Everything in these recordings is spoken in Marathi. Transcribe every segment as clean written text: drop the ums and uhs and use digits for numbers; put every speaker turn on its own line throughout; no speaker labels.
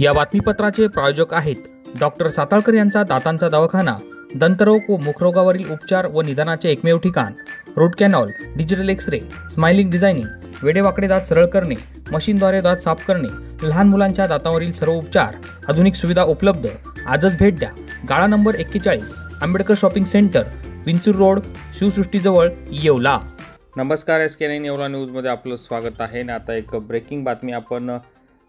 या बातमीपत्राचे प्रायोजक आहेत डॉक्टर साताळकर यांचा दातांचा दवाखाना, दंतरोग व मुखरोगावरील उपचार व निदानाचे एकमेव ठिकाण। Root canal, digital X-ray, smiling designing, वेडेवाकडे दात सरळ करणे, मशीनद्वारे दात साफ करणे, लहान मुलांच्या दातांवरील सर्व उपचार, आधुनिक सुविधा उपलब्ध। आजच भेट द्या। गाळा number 41, Ambedkar shopping centre, Vinchur road, शिवसृष्टीजवळ, येवला।
नमस्कार, SK9 येवला न्यूजमध्ये आपलं स्वागत आहे। आणि आता एक ब्रेकिंग बातमी आपण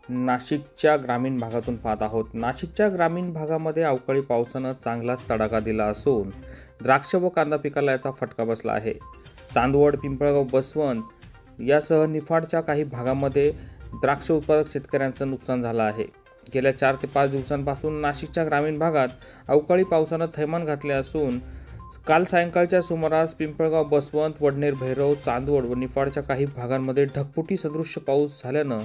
नाशिकच्या ग्रामीण भागातून पाहत आहोत। नाशिकच्या ग्रामीण भागामध्ये अवकाळी पावसानं चांगलाच तडाखा दिला असून द्राक्ष व कांदा पिकाला याचा फटका बसला आहे। चांदवड, पिंपळगाव, बसवंत यासह निफाडच्या काही भागामध्ये द्राक्ष उत्पादक शेतकऱ्यांचं नुकसान झालं आहे। गेल्या 4 ते 5 दिवसांपासून नाशिकच्या ग्रामीण भागात अवकाळी पावसानं थैमान घातले असून काल सायंकाळच्या सुमारास पिंपळगाव, बसवंत, वडनेर, भैरव, चांदवड व निफाडच्या काही भागांमध्ये ढगफुटी सदृश्य पाऊस झाल्यानं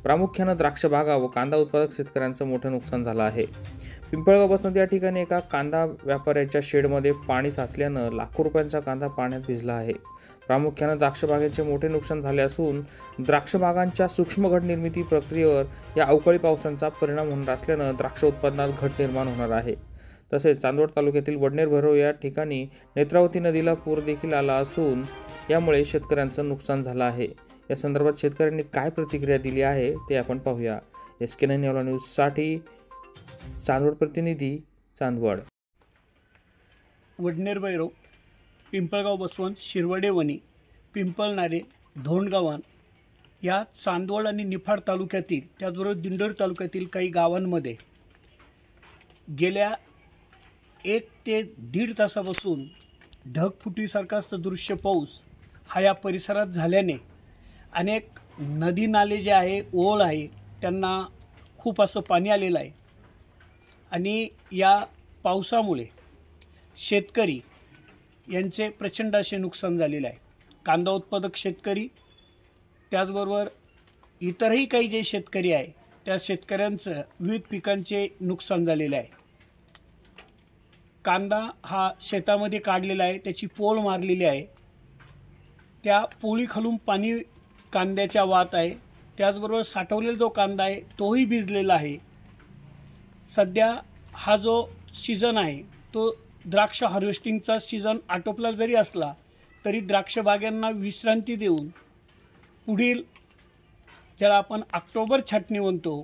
प्रामुख्याने द्राक्ष बागा व कांदा उत्पादक शेतकऱ्यांचं मोठं नुकसान झालं आहे। पिंपळगाव, बसवंत या ठिकाणी एका कांदा व्यापाऱ्याच्या शेडमध्ये पाणी साचल्यानं लाखो रुपयांचा कांदा पाण्यात भिजला आहे। प्रामुख्याने द्राक्ष बागेचे मोठे नुकसान झाले असून द्राक्ष बागांच्या सूक्ष्म घट निर्मिती प्रक्रियेवर या अवकाळी पावसांचा परिणाम होणार असल्यानं द्राक्ष उत्पादनात घट निर्माण होणार आहे। तसेच चांदवड तालुक्यातील वडनेर, भैरव या ठिकाणी नेत्रावती नदीला पूर देखील आला असून यामुळे शेतकऱ्यांचं नुकसान झालं आहे। या संदर्भात शेतकऱ्यांनी काय प्रतिक्रिया दिली आहे ते आपण पाहूया। SK9 येवला न्यूजसाठी चांदवड प्रतिनिधी, चांदवड।
वडनेर, भैरव, पिंपळगाव, बसवंत, शिरवडे, वणी, पिंपळनारे, धोंडगावान या चांदवड आणि निफाड तालुक्यातील, त्याचबरोबर दिंडोरी तालुक्यातील काही गावांमध्ये गेल्या 1 ते 1.5 तासापासून ढगफुटीसारखा सदृश्य पाऊस हा या परिसरात झाल्याने अनेक नदी नाले जे आहे, ओळ आहे, त्यांना खूप असं पाणी आलेलं आहे। आणि या पावसामुळे शेतकरी यांचे प्रचंड असे नुकसान झालेले आहे। कांदा उत्पादक शेतकरी, त्याचबरोबर इतरही काही जे शेतकरी आहे त्या शेतकऱ्यांचं विविध पिकांचे नुकसान झालेले आहे। कांदा हा शेतामध्ये काढलेला आहे, त्याची पोळ मारलेली आहे, त्या पोळीखालून पाणी कांद्याच्या वाहत आहे। त्याचबरोबर साठवलेला जो कांदा आहे तोही भिजलेला आहे। सध्या हा जो सीझन आहे तो द्राक्ष हार्वेस्टिंगचा सीझन आटोपला जरी असला तरी द्राक्ष बागांना विश्रांती देऊन पुढील ज्याला आपण ऑक्टोबर छाटणी म्हणतो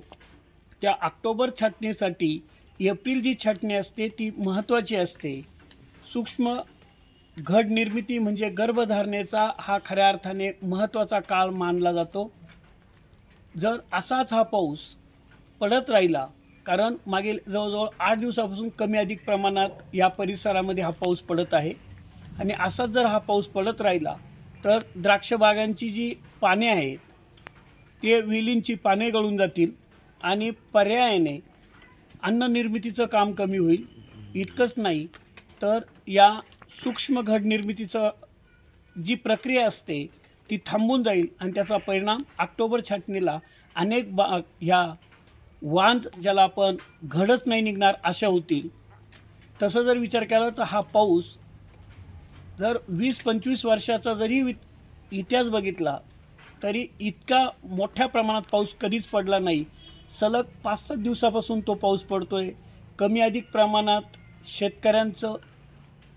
त्या ऑक्टोबर छाटणीसाठी एप्रिल जी छाटणी असते ती महत्त्वाची असते। सूक्ष्म घड निर्मिती म्हणजे गर्भधारणेचा हा खऱ्या अर्थाने महत्त्वाचा काळ मानला जातो। जर असाच हा पाऊस पडत राहिला, कारण मागील जवळजवळ 8 दिवसापासून कमी अधिक प्रमाणात या परिसरामध्ये हा पाऊस पडत आहे, आणि असाच जर हा पाऊस पडत राहिला तर द्राक्ष बागांची जी पाने आहेत ते वेलींची पाने गळून जातील आणि पर्यायाने अन्न निर्मितीचं काम कमी होईल। इतकंच नाही तर या सूक्ष्म घड निर्मितीचं जी प्रक्रिया असते ती थांबून जाईल आणि त्याचा परिणाम ऑक्टोबर छाटणीला अनेक ह्या वांज ज्याला आपण घडच नाही निघणार अशा होतील। तसं जर विचार केला तर हा पाऊस जर 20-25 वर्षाचा जरी इतिहास बघितला तरी इतका मोठ्या प्रमाणात पाऊस कधीच पडला नाही। सलग 5-7 दिवसापासून तो पाऊस पडतोय। कमी अधिक प्रमाणात शेतकऱ्यांचं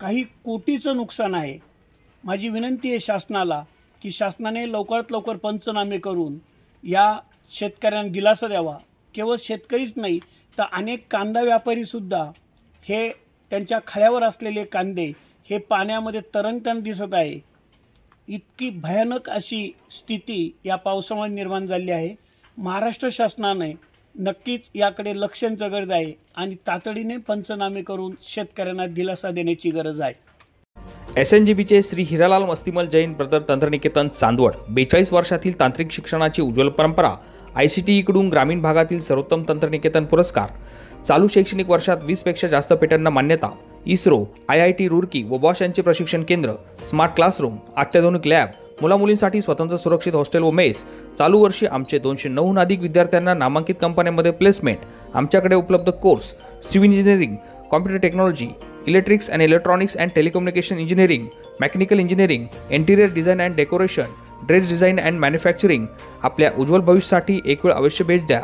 काही कोटीचं नुकसान आहे। माझी विनंती आहे शासनाला की शासनाने लवकरात लवकर पंचनामे करून या शेतकऱ्यांना दिलासा द्यावा। केवळ शेतकरीच नाही तर अनेक कांदा व्यापारीसुद्धा हे त्यांच्या खळ्यावर असलेले कांदे हे पाण्यामध्ये तरंगताना दिसत आहे। इतकी भयानक अशी स्थिती या पावसामुळे निर्माण झाली आहे। महाराष्ट्र शासनाने नक्कीच याकडे लक्ष देण्याची गरज आहे आणि तातडीने पंचनामे करून शेतकऱ्यांना दिलासा देण्याची गरज आहे।
SNGBचे श्री हिरालाल मस्तिमल जैन ब्रदर तंत्रनिकेतन, चांदवड 42 वर्षातील तांत्रिक शिक्षणाची उज्ज्वल परंपरा, ICTE कडून ग्रामीण भागातील सर्वोत्तम तंत्रनिकेतन पुरस्कार, चालू शैक्षणिक वर्षात 20 पेक्षा जास्त पेटंटना मान्यता, इस्रो, IIT रुड़की व बॉश यांचे प्रशिक्षण केंद्र, स्मार्ट क्लासरूम, अत्याधुनिक लॅब, मुलामुलींसाठी स्वतंत्र सुरक्षित हॉस्टेल व मेस। चालू वर्षी आमचे 209हून अधिक विद्यार्थ्यांना नामांकित कंपन्यांमध्ये प्लेसमेंट। आमच्याकडे उपलब्ध course civil engineering, computer technology, electrics and electronics and telecommunication engineering, mechanical engineering, interior design and decoration, dress design and manufacturing. आपल्या उज्ज्वल भविष्यासाठी एक वेळ अवश्य भेट द्या।